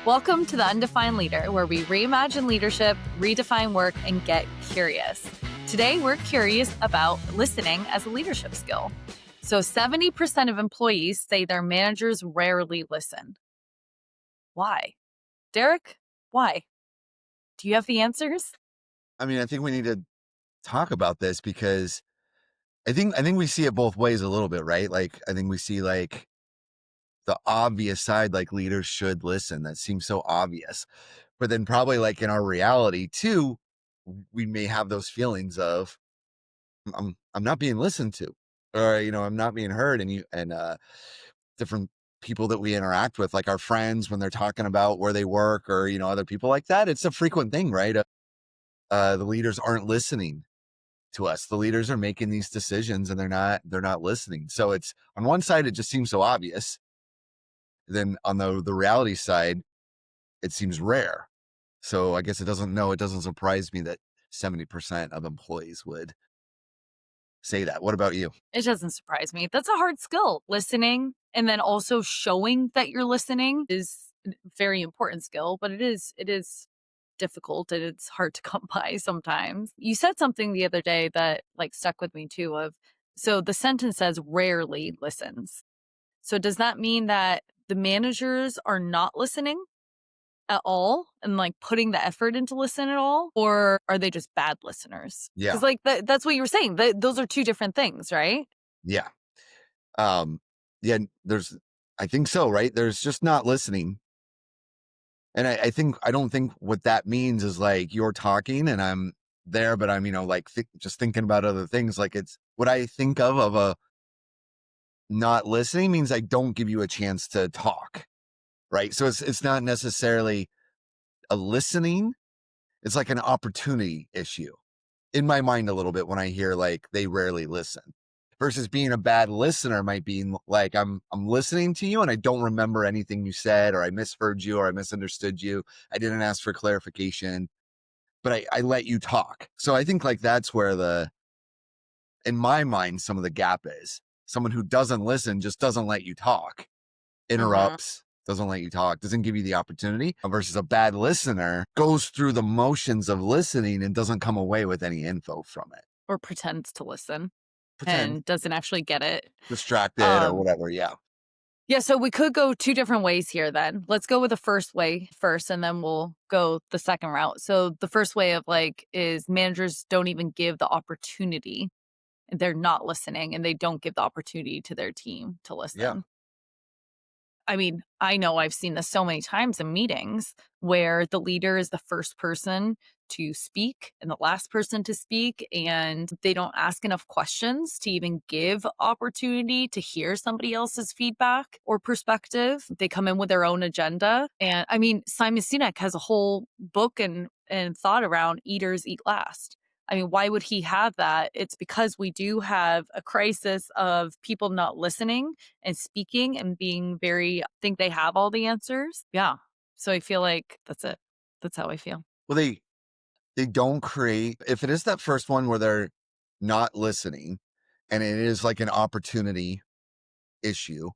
Welcome to the Undefined Leader, where we reimagine leadership, redefine work, and get curious. Today, we're curious about listening as a leadership skill. So 70% of employees say their managers rarely listen. Why? Derek, why? Do you have the answers? I think we need to talk about this because I think we see it both ways a little bit, right? Like I think we see like the obvious side, like leaders should listen. That seems so obvious. But then probably like in our reality too, we may have those feelings of I'm not being listened to, or I'm not being heard. And different people that we interact with, like our friends when they're talking about where they work, or other people like that. It's a frequent thing, right? The leaders aren't listening to us. The leaders are making these decisions and they're not listening. So it's on one side, it just seems so obvious. Then on the reality side, it seems rare. So I guess it doesn't surprise me that 70% of employees would say that. What about you? It doesn't surprise me. That's a hard skill. Listening and then also showing that you're listening is a very important skill, but it is difficult and it's hard to come by sometimes. You said something the other day that like stuck with me too of so the sentence says rarely listens. So does that mean that the managers are not listening at all and like putting the effort into listen at all, or are they just bad listeners? Yeah. Because like that's what you were saying. Those are two different things, right? Yeah. Um, yeah, I think so, right? There's just not listening. And I don't think what that means is like you're talking and I'm there, but I'm, like just thinking about other things. Like it's what I think of a not listening means I don't give you a chance to talk. Right. So it's not necessarily a listening. It's like an opportunity issue in my mind a little bit when I hear like they rarely listen versus being a bad listener might be like I'm listening to you and I don't remember anything you said, or I misheard you, or I misunderstood you. I didn't ask for clarification, but I let you talk. So I think like that's where in my mind, some of the gap is. Someone who doesn't listen just doesn't let you talk, Mhm. interrupts, doesn't let you talk, doesn't give you the opportunity, versus a bad listener goes through the motions of listening and doesn't come away with any info from it. Or pretends to listen Pretend, and doesn't actually get it. distracted or Um, whatever. Yeah. yeah, so we could go two different ways here then. Let's go with the first way first, and then we'll go the second route. So the first way of like is managers don't even give the opportunity. They're not listening and they don't give the opportunity to their team to Yeah. listen. I mean, I know I've seen this so many times in meetings where the leader is the first person to speak and the last person to speak, and they don't ask enough questions to even give opportunity to hear somebody else's feedback or perspective. They come in with their own agenda. And I mean, Simon Sinek has a whole book and thought around eaters eat last. I mean, why would he have that? It's because we do have a crisis of people not listening and speaking and being very think they have all the answers. Yeah. So I feel like that's it. That's how I feel. Well, they don't create, if it is that first one where they're not listening and it is like an opportunity issue,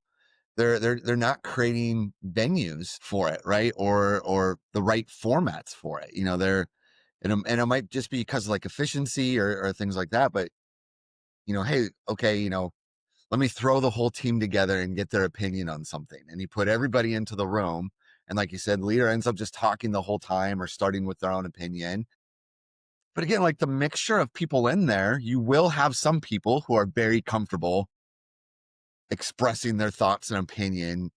they're not creating venues for it, right? Or the right formats for it. And it might just be because of like efficiency or things like that. But hey, okay, let me throw the whole team together and get their opinion on something. And you put everybody into the room. And like you said, the leader ends up just talking the whole time or starting with their own opinion. But again, like the mixture of people in there, you will have some people who are very comfortable expressing their thoughts and opinion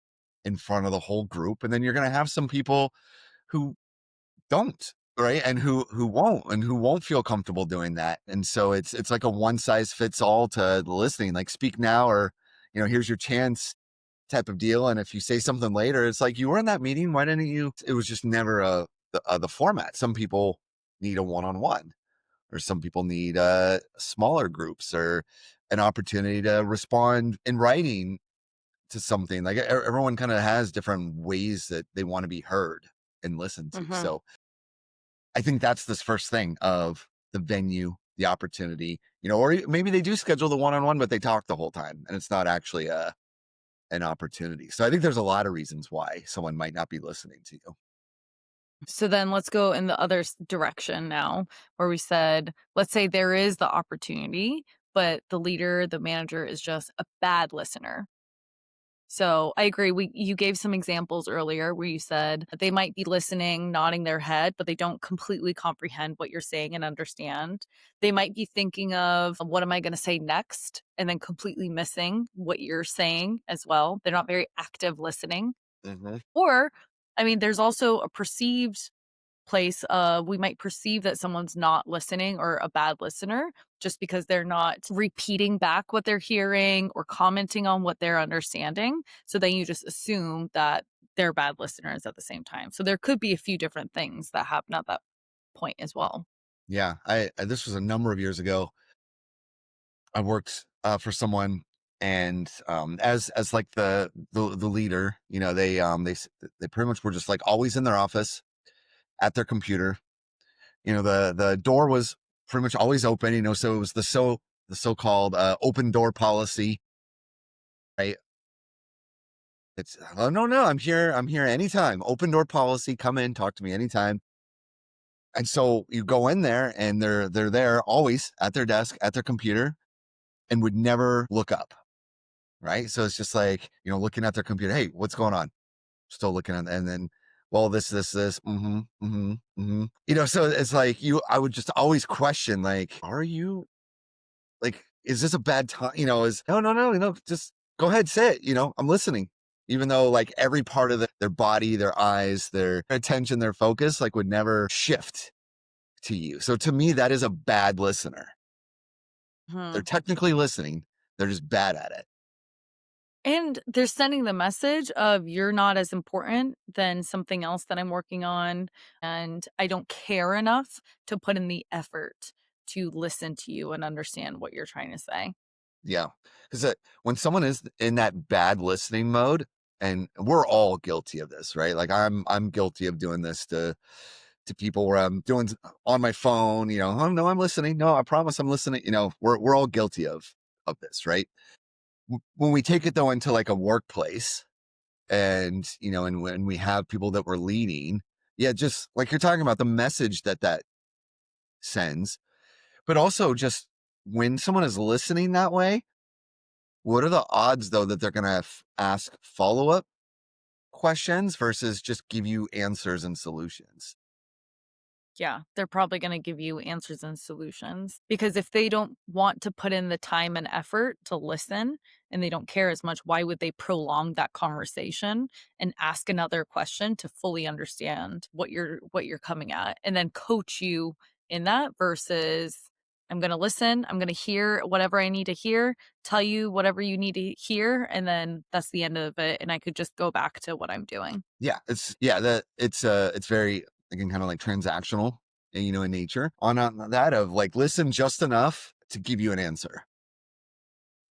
in front of the whole group. And then you're going to have some people who don't, right? And who won't feel comfortable doing that. And so it's like a one size fits all to the listening, like speak now, or here's your chance type of deal. And if you say something later, it's like, you were in that meeting, why didn't you? It was just never the format. Some people need a one-on-one, or some people need smaller groups, or an opportunity to respond in writing to something. Like everyone kind of has different ways that they want to be heard and listened to. Mhm. So I think that's this first thing of the venue, the opportunity, or maybe they do schedule the one-on-one, but they talk the whole time and it's not actually an opportunity. So I think there's a lot of reasons why someone might not be listening to you. So then let's go in the other direction now, where we said, let's say there is the opportunity, but the leader, the manager is just a bad listener. So I agree. You gave some examples earlier where you said they might be listening, nodding their head, but they don't completely comprehend what you're saying and understand. They might be thinking of what am I going to say next, and then completely missing what you're saying as well. They're not very active listening. Hmm. Or, I mean, there's also a perceived place of we might perceive that someone's not listening or a bad listener just because they're not repeating back what they're hearing or commenting on what they're understanding. So then you just assume that they're bad listeners at the same time. So there could be a few different things that happen at that point as well. Yeah, this was a number of years ago. I worked for someone, and as like the leader, they pretty much were just like always in their office at their computer. The door was pretty much always open. So it was the so-called open door policy, right? It's oh no, I'm here anytime. Open door policy. Come in, talk to me anytime. And so you go in there, and they're there always at their desk at their computer, and would never look up. Right. So it's just like, looking at their computer. Hey, what's going on? Still looking at, and then, well, this. Mm-hmm. Mm-hmm. Mm-hmm. So it's like I would just always question, like, are you like, is this a bad time? No, no, no, just go ahead, say it. I'm listening. Even though like every part of their body, their eyes, their attention, their focus, like would never shift to you. So to me, that is a bad listener. They're Mhm. technically listening. They're just bad at it. And they're sending the message of you're not as important than something else that I'm working on. And I don't care enough to put in the effort to listen to you and understand what you're trying to say. Yeah. Because when someone is in that bad listening mode, and we're all guilty of this, right? Like I'm guilty of doing this to people where I'm doing on my phone, oh no, I'm listening. No, I promise I'm listening. We're all guilty of this, right? When we take it though into like a workplace, and when we have people that we're leading, yeah, just like you're talking about the message that sends, but also just when someone is listening that way, what are the odds though that they're going to ask follow-up questions versus just give you answers and solutions? Yeah, they're probably gonna give you answers and solutions because if they don't want to put in the time and effort to listen and they don't care as much, why would they prolong that conversation and ask another question to fully understand what you're coming at and then coach you in that versus I'm gonna listen, I'm gonna hear whatever I need to hear, tell you whatever you need to hear, and then that's the end of it, and I could just go back to what I'm doing. Yeah, it's very, again, kind of like transactional, in nature. On that of like listen just enough to give you an answer,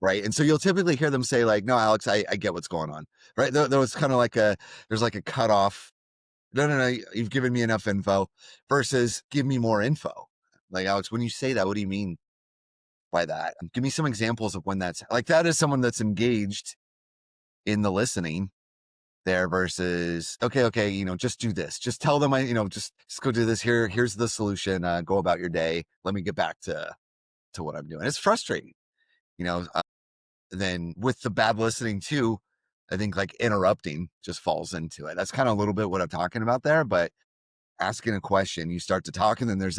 right? And so you'll typically hear them say like, "No, Alex, I get what's going on," right? Though it's kind of like there's like a cutoff. No, no, no, you've given me enough info versus give me more info. Like, Alex, when you say that, what do you mean by that? Give me some examples of when that's like that is someone that's engaged in the listening there versus okay, just do this. Just tell them just go do this. Here's the solution. Go about your day. Let me get back to what I'm doing. It's frustrating, you know. Then with the bad listening too, I think like interrupting just falls into it. That's kind of a little bit what I'm talking about there, but asking a question, you start to talk, and then there's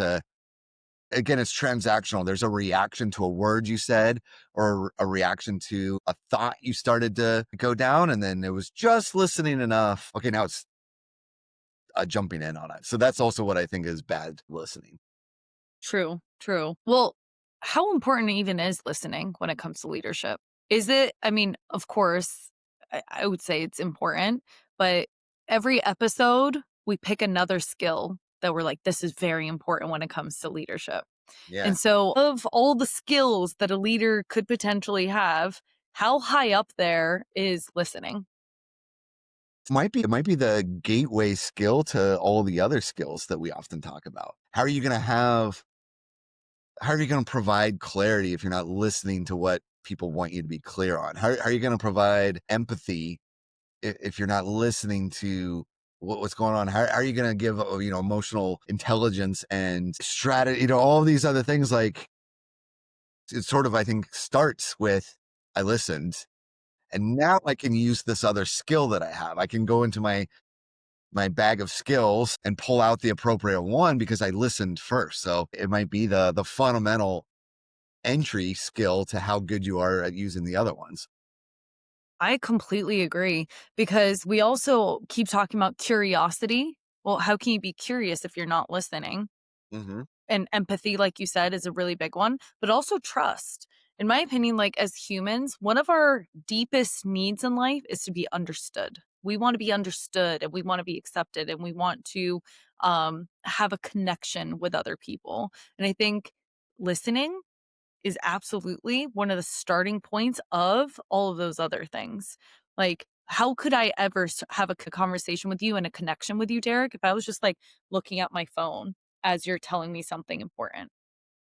again, it's transactional. There's a reaction to a word you said or a reaction to a thought you started to go down. And then it was just listening enough. Okay, now it's jumping in on it. So that's also what I think is bad listening. True, true. Well, how important even is listening when it comes to leadership? Is it, I mean, of course, I would say it's important, but every episode we pick another skill that we're like, this is very important when it comes to leadership. Yeah. And so, of all the skills that a leader could potentially have, how high up there is listening? It might be the gateway skill to all the other skills that we often talk about. How are you going to provide clarity if you're not listening to what people want you to be clear on? How are you going to provide empathy if you're not listening to what's going on? How are you going to give, emotional intelligence and strategy, all these other things? Like, it sort of, I think, starts with, I listened, and now I can use this other skill that I have. I can go into my bag of skills and pull out the appropriate one because I listened first. So it might be the fundamental entry skill to how good you are at using the other ones. I completely agree because we also keep talking about curiosity. Well, how can you be curious if you're not listening? Hmm. And empathy, like you said, is a really big one, but also trust. In my opinion, like as humans, one of our deepest needs in life is to be understood. We want to be understood and we want to be accepted and we want to have a connection with other people. And I think listening is absolutely one of the starting points of all of those other things. Like, how could I ever have a conversation with you and a connection with you, Derek, if I was just like looking at my phone as you're telling me something important?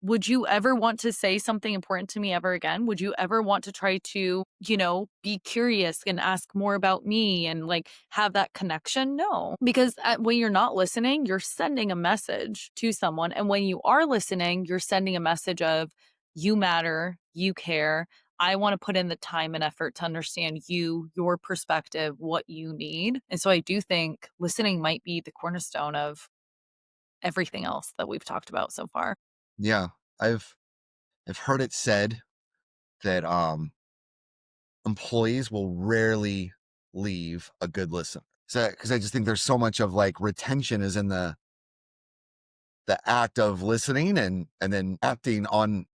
Would you ever want to say something important to me ever again? Would you ever want to try to, be curious and ask more about me and like have that connection? No, because when you're not listening, you're sending a message to someone. And when you are listening, you're sending a message of, you matter, you care. I want to put in the time and effort to understand you, your perspective, what you need. And so I do think listening might be the cornerstone of everything else that we've talked about so far. Yeah. I've I've heard it said that employees will rarely leave a good listener. So because I just think there's so much of like retention is in the act of listening and then acting on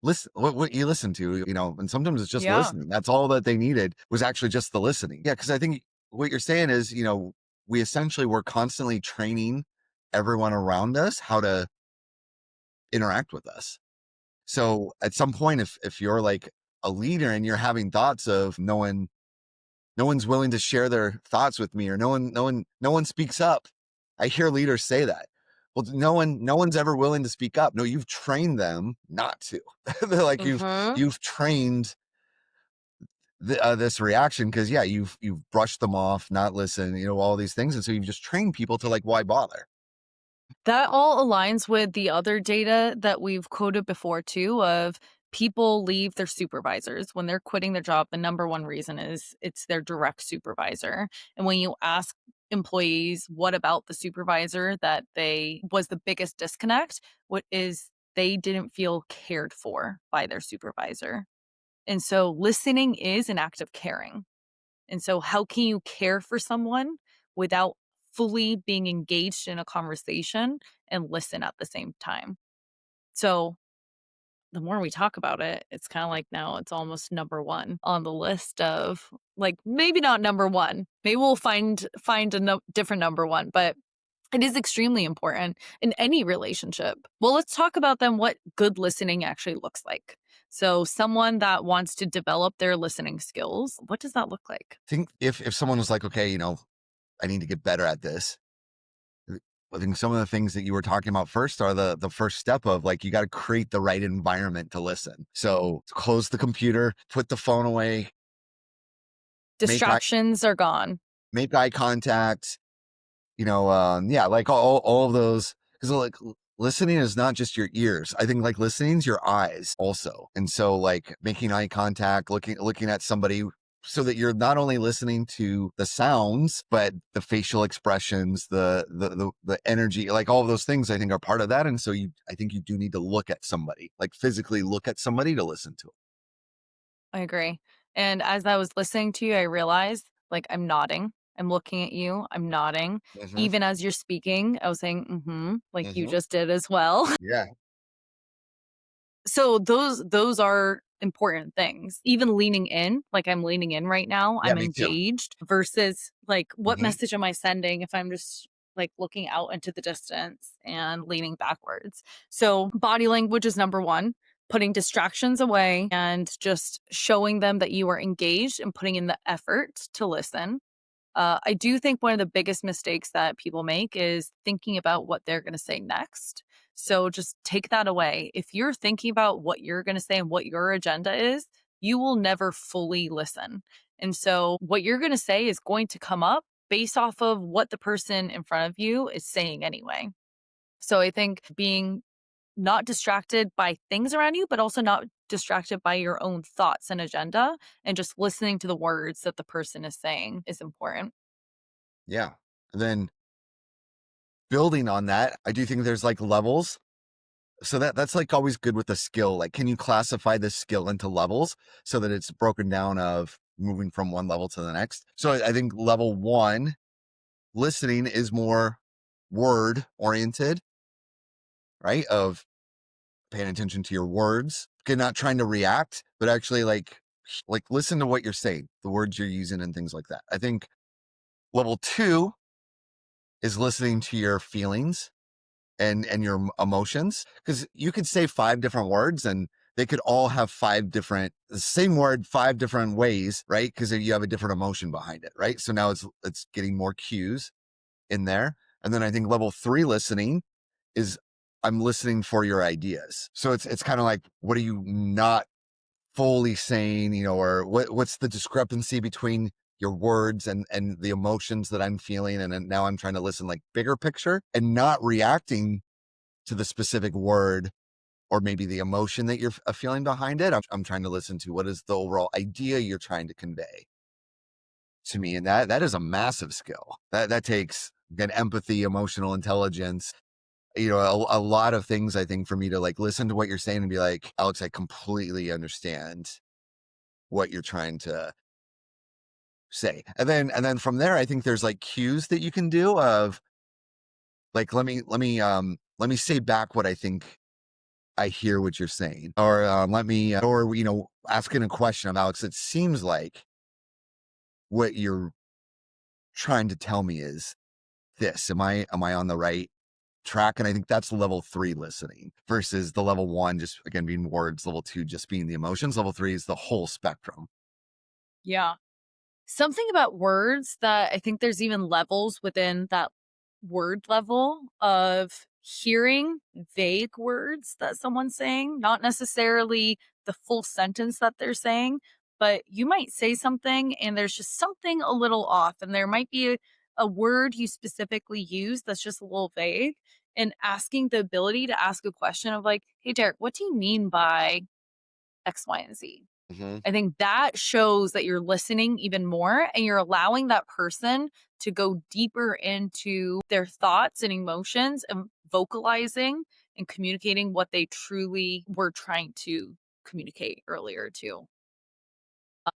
listen what you listen to, and sometimes it's just Yeah. listening. That's all that they needed was actually just the listening. Yeah, because I think what you're saying is, we essentially were constantly training everyone around us how to interact with us. So at some point, if you're like a leader and you're having thoughts of no one's willing to share their thoughts with me, or no one speaks up. I hear leaders say that. Well, no one's ever willing to speak up. No, you've trained them not to. They're like Mhm. you've trained this reaction because, yeah, you've brushed them off, not listen, all these things, and so you've just trained people to, like, why bother? That all aligns with the other data that we've quoted before too of people leave their supervisors when they're quitting their job. The number one reason is it's their direct supervisor. And when you ask employees what about the supervisor that they was the biggest disconnect, what is they didn't feel cared for by their supervisor. And so listening is an act of caring. And so, how can you care for someone without fully being engaged in a conversation and listen at the same time? So, the more we talk about it, it's kind of like now it's almost number one on the list of like maybe not number one. Maybe we'll find a different number one, but it is extremely important in any relationship. Well, let's talk about then what good listening actually looks like. So, someone that wants to develop their listening skills, what does that look like? Think if someone was like, okay, I need to get better at this. I think some of the things that you were talking about first are the first step of, like, you got to create the right environment to listen. So close the computer, put the phone away, make eye Distractions are gone. make eye contact. Yeah, like all of those, because like listening is not just your ears. I think like listening's your eyes also, and so like making eye contact, looking at somebody, so that you're not only listening to the sounds but the facial expressions, the energy, like all of those things, I think are part of that. And so I think you do need to look at somebody, like physically look at somebody to listen to I agree. And as I was listening to you, I realized, like, I'm nodding. I'm looking at you. I'm nodding. them. Hmm. Even as you're speaking, I was saying, "Mhm," like you Hmm. just did as well. Yeah. So those are important things. Even leaning in, like I'm leaning in right now, Yeah, I'm me too. engaged versus like what Hmm. message am I sending if I'm just like looking out into the distance and leaning backwards. So body language is number 1, putting distractions away and just showing them that you are engaged and putting in the effort to listen. I do think one of the biggest mistakes that people make is thinking about what they're going to say next. So just take that away. If you're thinking about what you're going to say and what your agenda is, you will never fully listen. And so what you're going to say is going to come up based off of what the person in front of you is saying anyway. So I think being not distracted by things around you, but also not distracted by your own thoughts and agenda, and just listening to the words that the person is saying is important. Yeah. And then building on that, I do think there's like levels. So that's like always good with a skill. Like, can you classify this skill into levels so that it's broken down of moving from one level to the next? So I think level one, listening, is more word oriented, right? Of paying attention to your words, okay, not trying to react, but actually like listen to what you're saying, the words you're using and things like that. I think level two is listening to your feelings and your emotions, because you could say five different words and they could all have five different, the same word five different ways, right? Because you have a different emotion behind it, right? So now it's getting more cues in there. And then I think level three listening is, I'm listening for your ideas. So it's kind of like, what are you not fully saying, or what's the discrepancy between your words and the emotions that I'm feeling? And then now I'm trying to listen like bigger picture and not reacting to the specific word or maybe the emotion that you're feeling behind it. I'm trying to listen to what is the overall idea you're trying to convey to me. And that is a massive skill. That takes, again, empathy, emotional intelligence, a lot of things, I think, for me to like listen to what you're saying and be like, Alex, I completely understand what you're trying to say. And then from there, I think there's like cues that you can do of like, let me say back what I think I hear what you're saying, or or asking a question of, Alex, it seems like what you're trying to tell me is this. Am I on the right track? And I think that's level three listening versus the level one, just again being words, level two, just being the emotions, level three is the whole spectrum. Yeah. Something about words that I think there's even levels within that word level of hearing vague words that someone's saying, not necessarily the full sentence that they're saying, but you might say something and there's just something a little off, and there might be a word you specifically use that's just a little vague. And asking the ability to ask a question of like, hey, Derek, what do you mean by X, Y, and Z? Hmm. I think that shows that you're listening even more and you're allowing that person to go deeper into their thoughts and emotions and vocalizing and communicating what they truly were trying to communicate earlier too.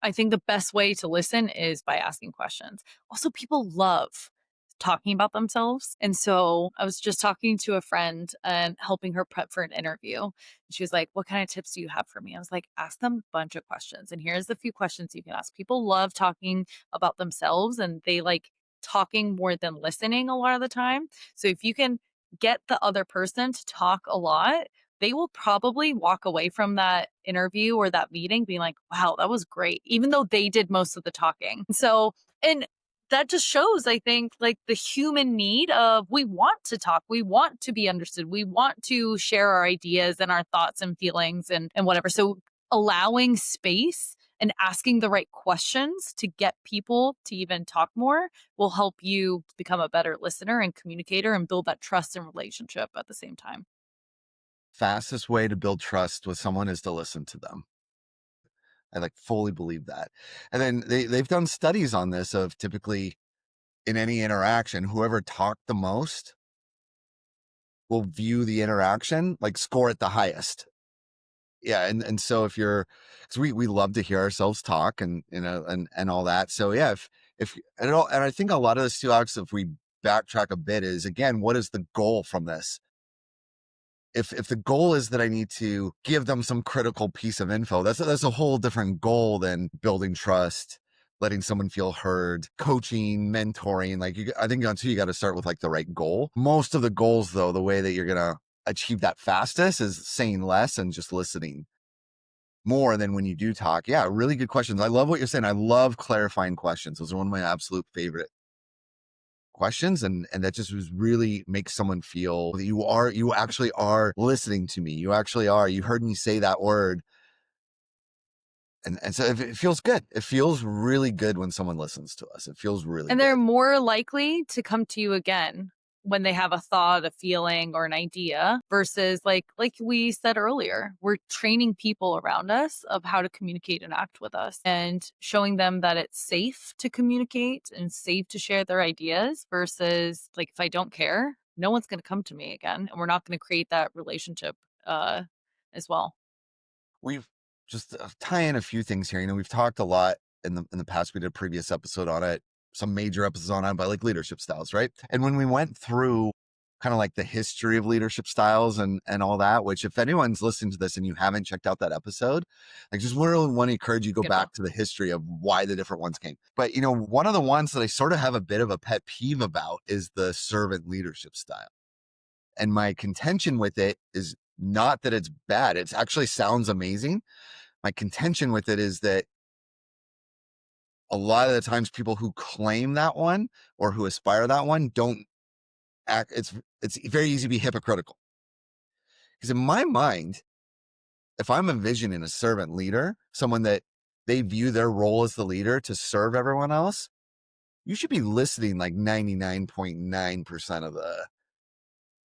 I think the best way to listen is by asking questions. Also, people love talking about themselves. And so I was just talking to a friend and helping her prep for an interview. She was like, what kind of tips do you have for me? I was like, ask them a bunch of questions. And here's the few questions you can ask. People love talking about themselves and they like talking more than listening a lot of the time. So if you can get the other person to talk a lot, they will probably walk away from that interview or that meeting being like, wow, that was great, even though they did most of the talking. So, and that just shows, I think, like the human need of we want to talk, we want to be understood, we want to share our ideas and our thoughts and feelings and whatever. So, allowing space and asking the right questions to get people to even talk more will help you become a better listener and communicator and build that trust and relationship at the same time. Fastest way to build trust with someone is to listen to them. I like fully believe that. And then they've done studies on this of typically in any interaction, whoever talked the most will view the interaction, like score it the highest. Yeah. And so if you're, because we love to hear ourselves talk and, and all that. So yeah, if, and I think a lot of this too, Alex, if we backtrack a bit, is again, what is the goal from this? If the goal is that I need to give them some critical piece of info, that's a whole different goal than building trust, letting someone feel heard, coaching, mentoring. Like I think until you got to start with like the right goal. Most of the goals, though, the way that you're gonna achieve that fastest is saying less and just listening more than when you do talk. Yeah, really good questions. I love what you're saying. I love clarifying questions. Those are one of my absolute favorite questions, and that just was really makes someone feel that you actually are listening to me. You actually are. You heard me say that word And so it feels good. It feels really good when someone listens to us. It feels really And they're good. more likely to come to you again when they have a thought, a feeling, or an idea versus like we said earlier, we're training people around us of how to communicate and act with us and showing them that it's safe to communicate and safe to share their ideas versus like if I don't care, no one's going to come to me again and we're not going to create that relationship uh as well. We've just tie in a few things here. We've talked a lot in the past. We did a previous episode on it, some major episodes on it, about like leadership styles, right? And when we went through kind of like the history of leadership styles and all that, which if anyone's listening to this and you haven't checked out that episode, like just really want to encourage you to go Good one. back to the history of why the different ones came. But one of the ones that I sort of have a bit of a pet peeve about is the servant leadership style. And my contention with it is not that it's bad. It actually sounds amazing. My contention with it is that a lot of the times people who claim that one or who aspire that one don't act. It's very easy to be hypocritical. Because in my mind, if I'm envisioning a servant leader, someone that they view their role as the leader to serve everyone else, you should be listening like 99.9% of the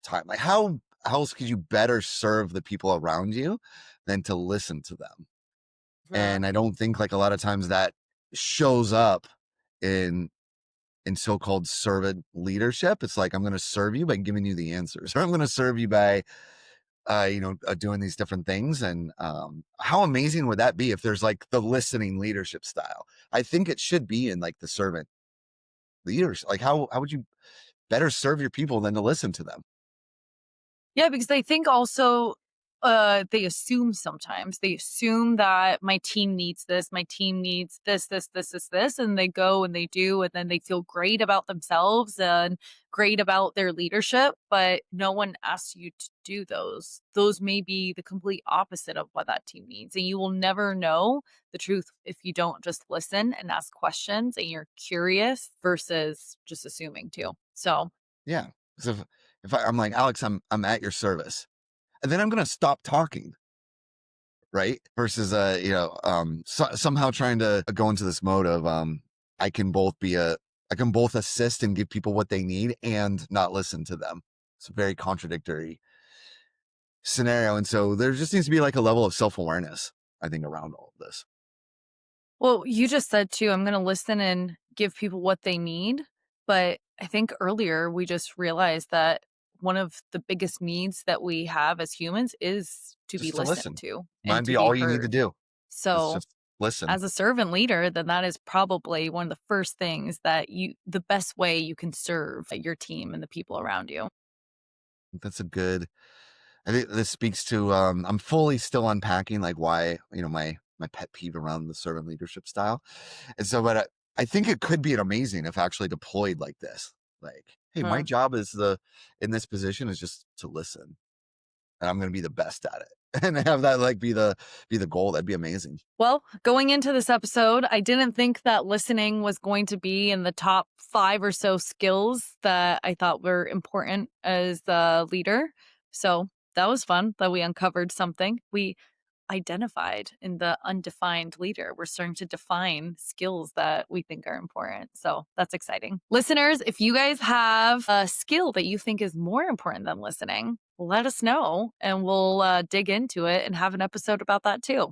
time. Like how else could you better serve the people around you than to listen to them? Mhm. And I don't think like a lot of times that shows up in so-called servant leadership. It's like I'm going to serve you by giving you the answers, or I'm going to serve you by doing these different things. And how amazing would that be if there's like the listening leadership style? I think it should be in like the servant leaders. Like how would you better serve your people than to listen to them? Yeah, because I think also they assume sometimes. They assume that my team needs this, my team needs this, and they go and they do, and then they feel great about themselves and great about their leadership, but no one asks you to do those. Those may be the complete opposite of what that team needs. And you will never know the truth if you don't just listen and ask questions and you're curious versus just assuming too. So Yeah. So I'm like, Alex, I'm at your service, and then I'm going to stop talking, right? Versus somehow trying to go into this mode of I can both be a I can both assist and give people what they need and not listen to them. It's a very contradictory scenario. And so there just needs to be like a level of self-awareness, I think, around all of this. well, you just said too, I'm going to listen and give people what they need. But I think earlier we just realized that one of the biggest needs that we have as humans is to be Just to listened listen. to and Might to be be all you need to heard. do. Is So, just listen. as a servant leader, then that is probably one of the first things the best way you can serve your team and the people around you. That's a good I think this speaks to I'm fully still unpacking like why, my pet peeve around the servant leadership style. And so but I think it could be an amazing if actually deployed like this. Like, hey, my Huh. job is the in this position is just to listen. And I'm gonna be the best at it. And have that like be the goal. That'd be amazing. Well, going into this episode, I didn't think that listening was going to be in the top 5 or so skills that I thought were important as a leader. So that was fun that we uncovered something. We identified in the undefined leader. We're starting to define skills that we think are important. So that's exciting. Listeners, if you guys have a skill that you think is more important than listening, let us know and we'll dig into it and have an episode about that too.